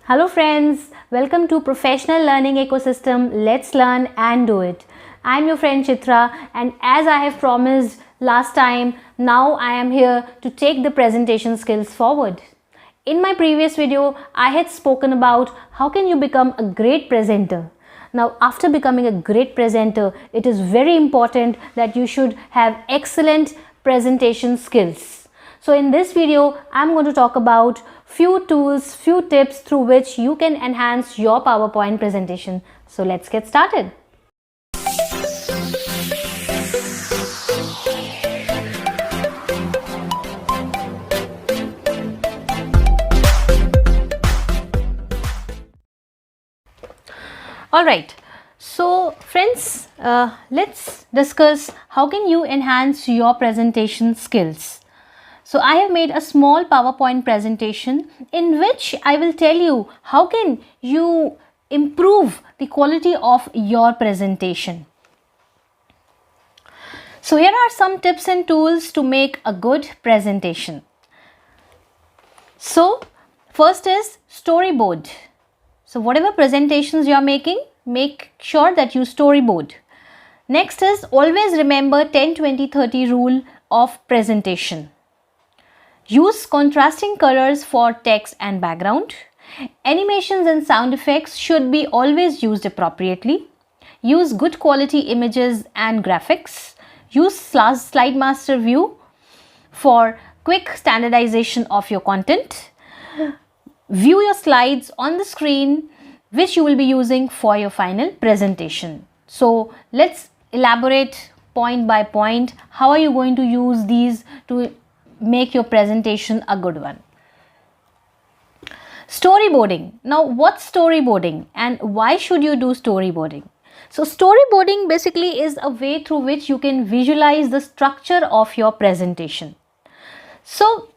Hello friends, welcome to Professional Learning Ecosystem. Let's learn and do it. I'm your friend Chitra, and as I have promised last time, now I am here to take the presentation skills forward. In my previous video, I had spoken about how can you become a great presenter. Now, after becoming a great presenter, it is very important that you should have excellent presentation skills. So in this video, I'm going to talk about few tools, few tips through which you can enhance your PowerPoint presentation. So let's get started. Alright, so friends, let's discuss how can you enhance your presentation skills. So I have made a small PowerPoint presentation in which I will tell you how can you improve the quality of your presentation. So here are some tips and tools to make a good presentation. So first is storyboard. So whatever presentations you are making, make sure that you storyboard. Next is always remember 10-20-30 rule of presentation. Use contrasting colors for text and background. Animations and sound effects should be always used appropriately. Use good quality images and graphics. Use slide master view for quick standardization of your content. View your slides on the screen which you will be using for your final presentation. So let's elaborate point by point. How are you going to use these to make your presentation a good one? Storyboarding. Now what's storyboarding and why should you do storyboarding? So storyboarding basically is a way through which you can visualize the structure of your presentation. So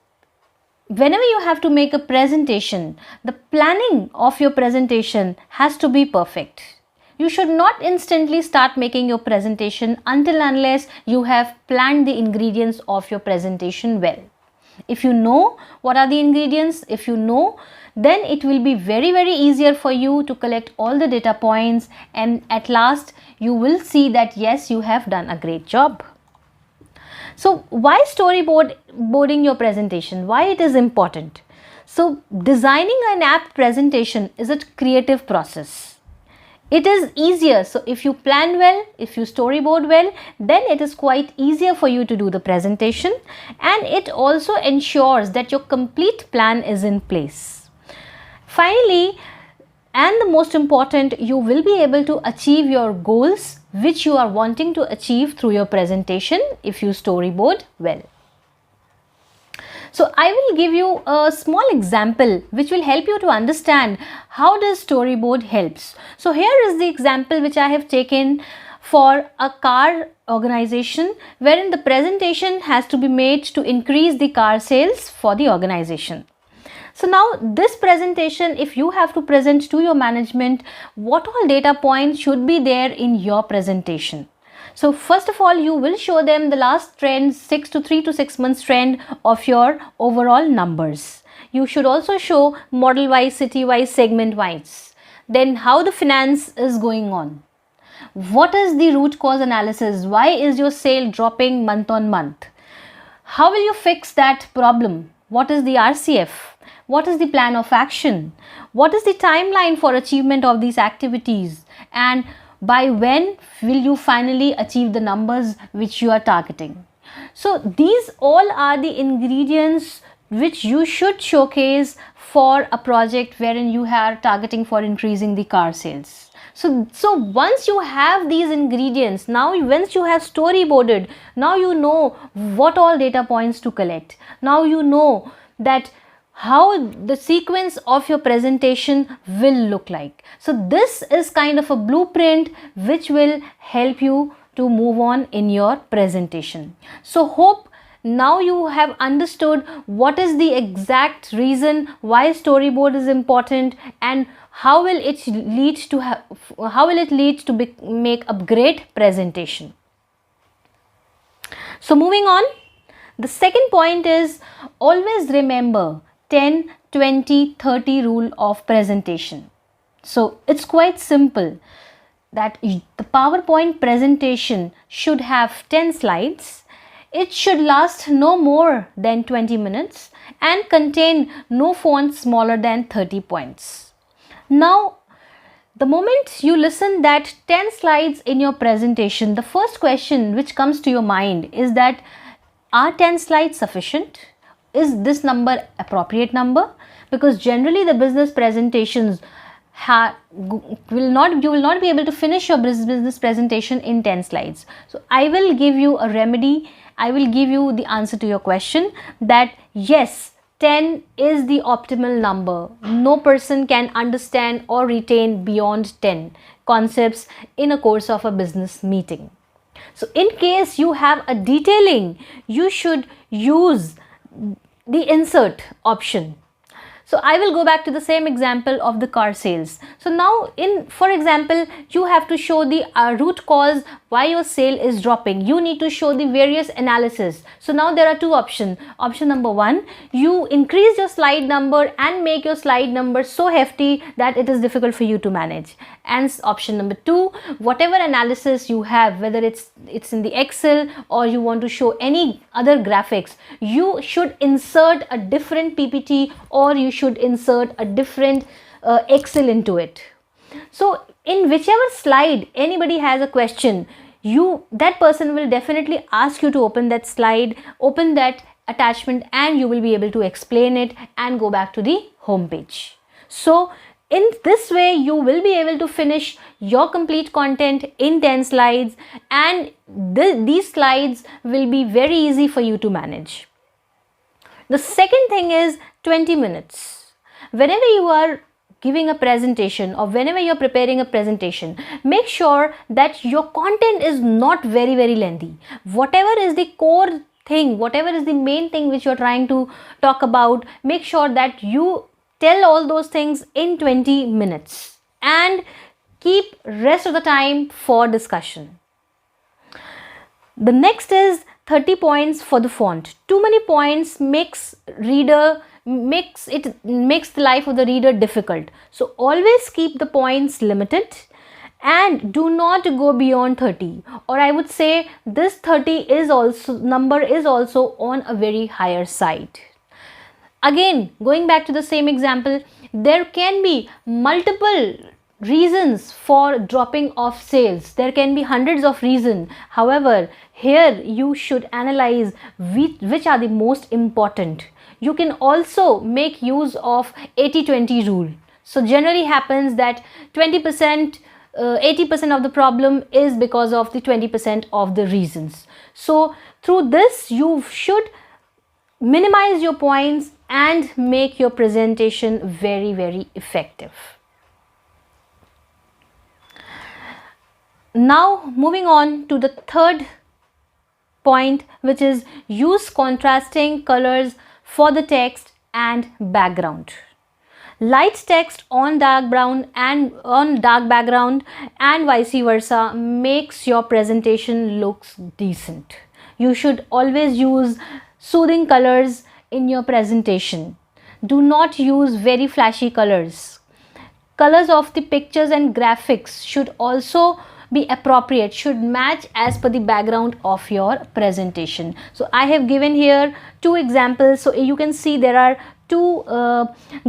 whenever you have to make a presentation, the planning of your presentation has to be perfect. You should not instantly start making your presentation until unless you have planned the ingredients of your presentation well. If you know what are the ingredients, if you know, then it will be very easier for you to collect all the data points, and at last you will see that yes, you have done a great job. So why storyboarding your presentation? Why it is important? So designing an apt presentation is a creative process. It is easier. So if you plan well, if you storyboard well, then it is quite easier for you to do the presentation, and it also ensures that your complete plan is in place. Finally, and the most important, you will be able to achieve your goals which you are wanting to achieve through your presentation if you storyboard well. So I will give you a small example which will help you to understand how does storyboard helps. So here is the example which I have taken for a car organization wherein the presentation has to be made to increase the car sales for the organization. So now this presentation, if you have to present to your management, what all data points should be there in your presentation? So first of all, you will show them the last trend, 3 to 6 months trend of your overall numbers. You should also show model wise, city wise, segment wise. Then how the finance is going on. What is the root cause analysis? Why is your sale dropping month on month? How will you fix that problem? What is the RCF? What is the plan of action? What is the timeline for achievement of these activities? And by when will you finally achieve the numbers which you are targeting? So these all are the ingredients which you should showcase for a project wherein you are targeting for increasing the car sales. So once you have these ingredients, now once you have storyboarded, now you know what all data points to collect. Now you know that how the sequence of your presentation will look like. So this is kind of a blueprint which will help you to move on in your presentation. So hope now you have understood what is the exact reason why storyboard is important and how will it lead to make a great presentation. So moving on, the second point is always remember 10 20-30 rule of presentation. So it's quite simple that the PowerPoint presentation should have 10 slides. It should last no more than 20 minutes and contain no font smaller than 30 points. Now, the moment you listen that 10 slides in your presentation, the first question which comes to your mind is that, are 10 slides sufficient? Is this number appropriate number? Because generally the business presentations you will not be able to finish your business presentation in 10 slides. So I will give you a remedy. I will give you the answer to your question that yes, 10 is the optimal number. No person can understand or retain beyond 10 concepts in a course of a business meeting. So in case you have a detailing, you should use the insert option. So I will go back to the same example of the car sales. So now for example, you have to show the root cause why your sale is dropping. You need to show the various analysis. So now there are two options. Option number one, you increase your slide number and make your slide number so hefty that it is difficult for you to manage. And option number two, whatever analysis you have, whether it's in the Excel or you want to show any other graphics, you should insert a different PPT or you should insert a different Excel into it. So in whichever slide anybody has a question, that person will definitely ask you to open that slide, open that attachment, and you will be able to explain it and go back to the home page. So in this way, you will be able to finish your complete content in 10 slides, and these slides will be very easy for you to manage. The second thing is 20 minutes. Whenever you are giving a presentation or whenever you're preparing a presentation, make sure that your content is not very, very lengthy. Whatever is the core thing, whatever is the main thing which you're trying to talk about, make sure that you tell all those things in 20 minutes and keep rest of the time for discussion. The next is 30 points for the font. Too many points makes the life of the reader difficult. So always keep the points limited and do not go beyond 30, or I would say this 30 number is also on a very higher side. Again, going back to the same example, there can be multiple reasons for dropping of sales. There can be hundreds of reasons. However, here you should analyze which are the most important. You can also make use of 80-20 rule. So generally happens that 80% of the problem is because of the 20% of the reasons. So through this, you should minimize your points and make your presentation very, very effective. Now moving on to the third point, which is use contrasting colors for the text and background. Light text on dark brown and on dark background and vice versa makes your presentation looks decent. You should always use soothing colors in your presentation. Do not use very flashy colors. Colors of the pictures and graphics should also be appropriate, should match as per the background of your presentation. So I have given here two examples. So you can see there are two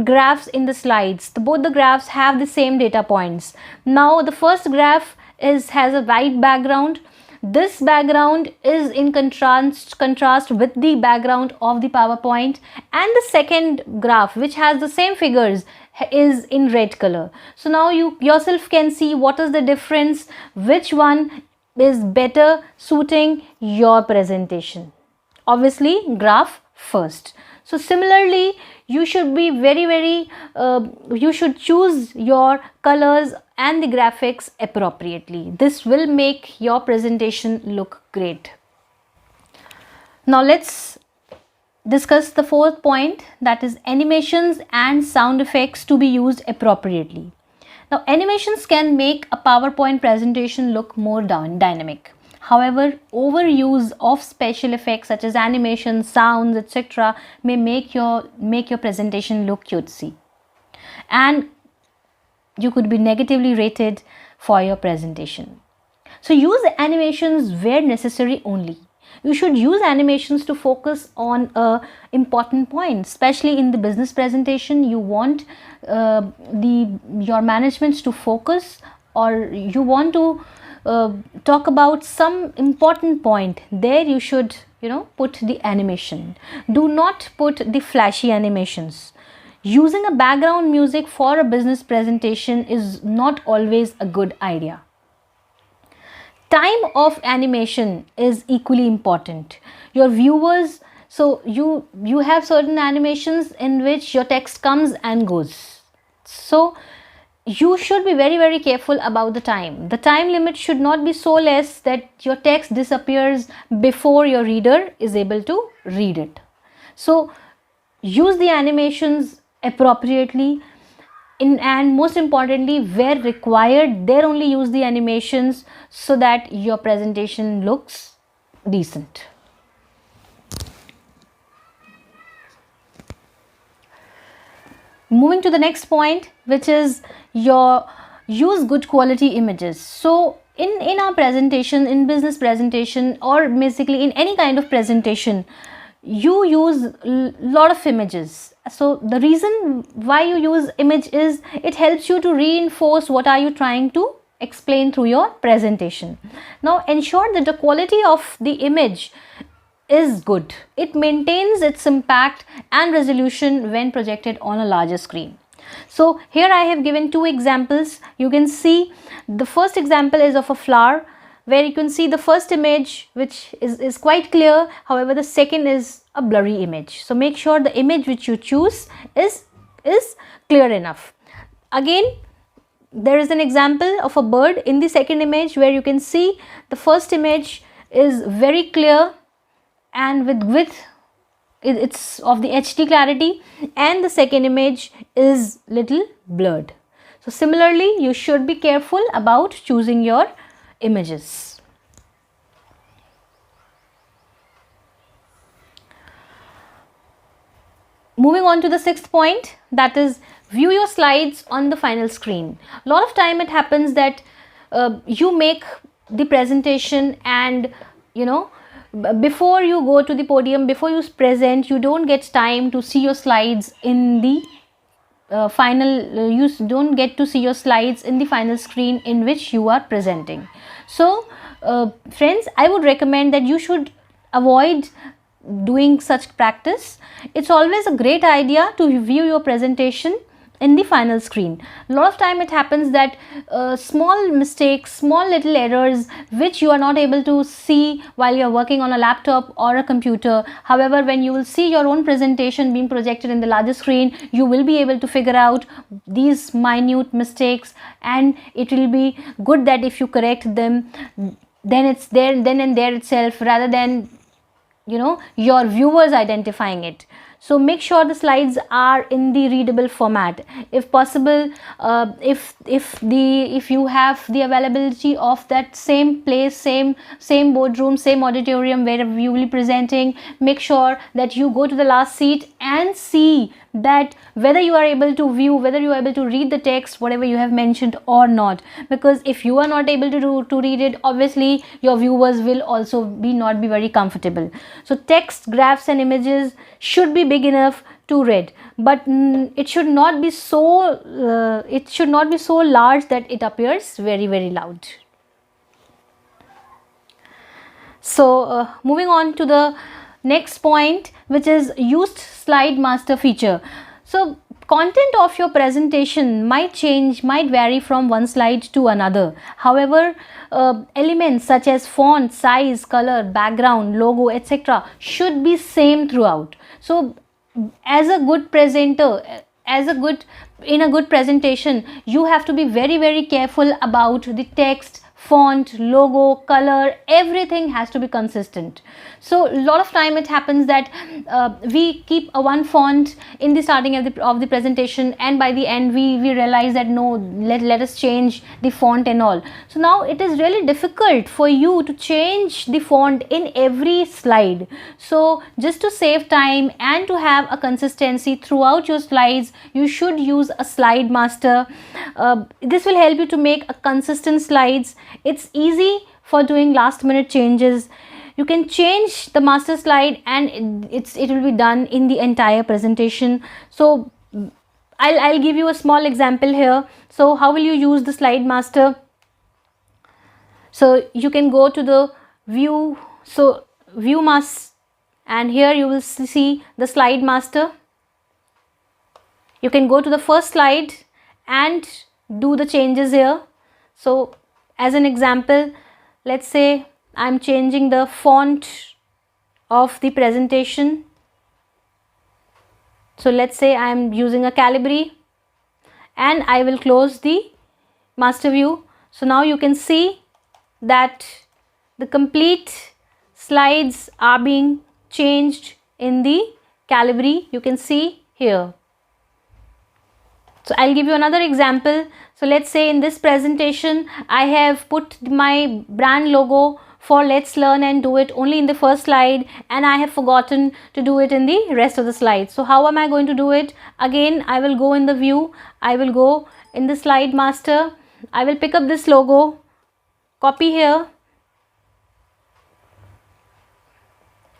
graphs in the slides. Both the graphs have the same data points. Now the first graph has a white background. This background is in contrast with the background of the PowerPoint, and the second graph, which has the same figures, is in red color. So now you yourself can see what is the difference, which one is better suiting your presentation. Obviously, graph first. So similarly, you should be you should choose your colors and the graphics appropriately. This will make your presentation look great. Now let's discuss the fourth point, that is animations and sound effects to be used appropriately. Now animations can make a PowerPoint presentation look more dynamic. However, overuse of special effects such as animation, sounds, etc. may make your presentation look cutesy, and you could be negatively rated for your presentation. So use animations where necessary only. You should use animations to focus on a important point, especially in the business presentation. You want your managements to focus, or you want to talk about some important point. There you should put the animation. Do not put the flashy animations. Using a background music for a business presentation is not always a good idea. Time of animation is equally important. Your viewers, so you have certain animations in which your text comes and goes. So you should be very, very careful about the time. The time limit should not be so less that your text disappears before your reader is able to read it. So use the animations appropriately, and most importantly, where required, there only use the animations so that your presentation looks decent. Moving to the next point, which is your use good quality images. So in our presentation, in business presentation, or basically in any kind of presentation, you use lot of images. So the reason why you use image is it helps you to reinforce what are you trying to explain through your presentation. Now ensure that the quality of the image is good. It maintains its impact and resolution when projected on a larger screen. So here I have given two examples. You can see the first example is of a flower, where you can see the first image, which is quite clear. However, the second is a blurry image. So make sure the image which you choose is clear enough. Again, there is an example of a bird in the second image, where you can see the first image is very clear and with it's of the HD clarity, and the second image is little blurred. So similarly, you should be careful about choosing your images. Moving on to the sixth point, that is view your slides on the final screen. A lot of time it happens that you make the presentation, and before you go to the podium, before you present, you don't get time to see your slides in the you don't get to see your slides in the final screen in which you are presenting. So friends, I would recommend that you should avoid doing such practice. It's always a great idea to view your presentation in the final screen. A lot of time it happens that small mistakes, small little errors which you are not able to see while you are working on a laptop or a computer. However, when you will see your own presentation being projected in the larger screen, you will be able to figure out these minute mistakes, and it will be good that if you correct them, then it's there then and there itself, rather than your viewers identifying it. So make sure the slides are in the readable format. If possible, if you have the availability of that same place, same boardroom, same auditorium where you will be presenting, make sure that you go to the last seat and see that whether you are able to view, whether you are able to read the text, whatever you have mentioned or not. Because if you are not able to read it, obviously your viewers will also not be very comfortable. So text, graphs and images should be big enough to read, but it should not be so large that it appears very, very loud. So moving on to the next point, which is used slide master feature. So content of your presentation might vary from one slide to another. However, elements such as font, size, color, background, logo, etc. should be same throughout. So as a good presenter, in a good presentation, you have to be very, very careful about the text, font, logo, color, everything has to be consistent. So a lot of time it happens that we keep a one font in the starting of the presentation, and by the end we realize that no, let us change the font and all. So now it is really difficult for you to change the font in every slide. So just to save time and to have a consistency throughout your slides, you should use a slide master. This will help you to make a consistent slides. It's easy for doing last minute changes. You can change the master slide and it will be done in the entire presentation. So I'll give you a small example here. So how will you use the slide master? So you can go to the view, so view master, and here you will see the slide master. You can go to the first slide and do the changes here. So as an example, let's say I'm changing the font of the presentation. So let's say I'm using a Calibri, and I will close the master view. So now you can see that the complete slides are being changed in the Calibri. You can see here. So I'll give you another example. So let's say in this presentation I have put my brand logo for Let's Learn and Do It only in the first slide, and I have forgotten to do it in the rest of the slides. So how am I going to do it? Again, I will go in the view, I will go in the slide master, I will pick up this logo, copy here,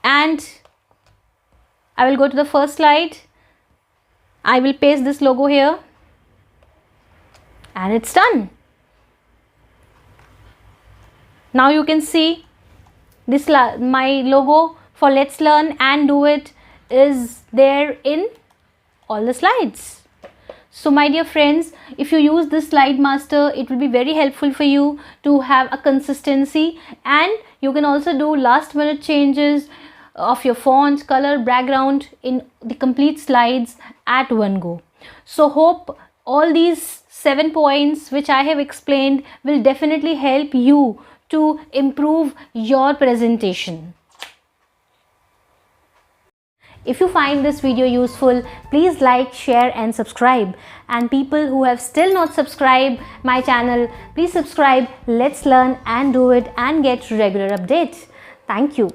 and I will go to the first slide. I will paste this logo here, and it's done. Now you can see this my logo for Let's Learn and Do It is there in all the slides. So my dear friends, if you use this slide master, it will be very helpful for you to have a consistency, and you can also do last minute changes of your font, color, background in the complete slides at one go. So hope all these 7 points which I have explained will definitely help you to improve your presentation. If you find this video useful, please like, share and subscribe. And people who have still not subscribed my channel, please subscribe. Let's Learn and Do It and get regular updates. Thank you.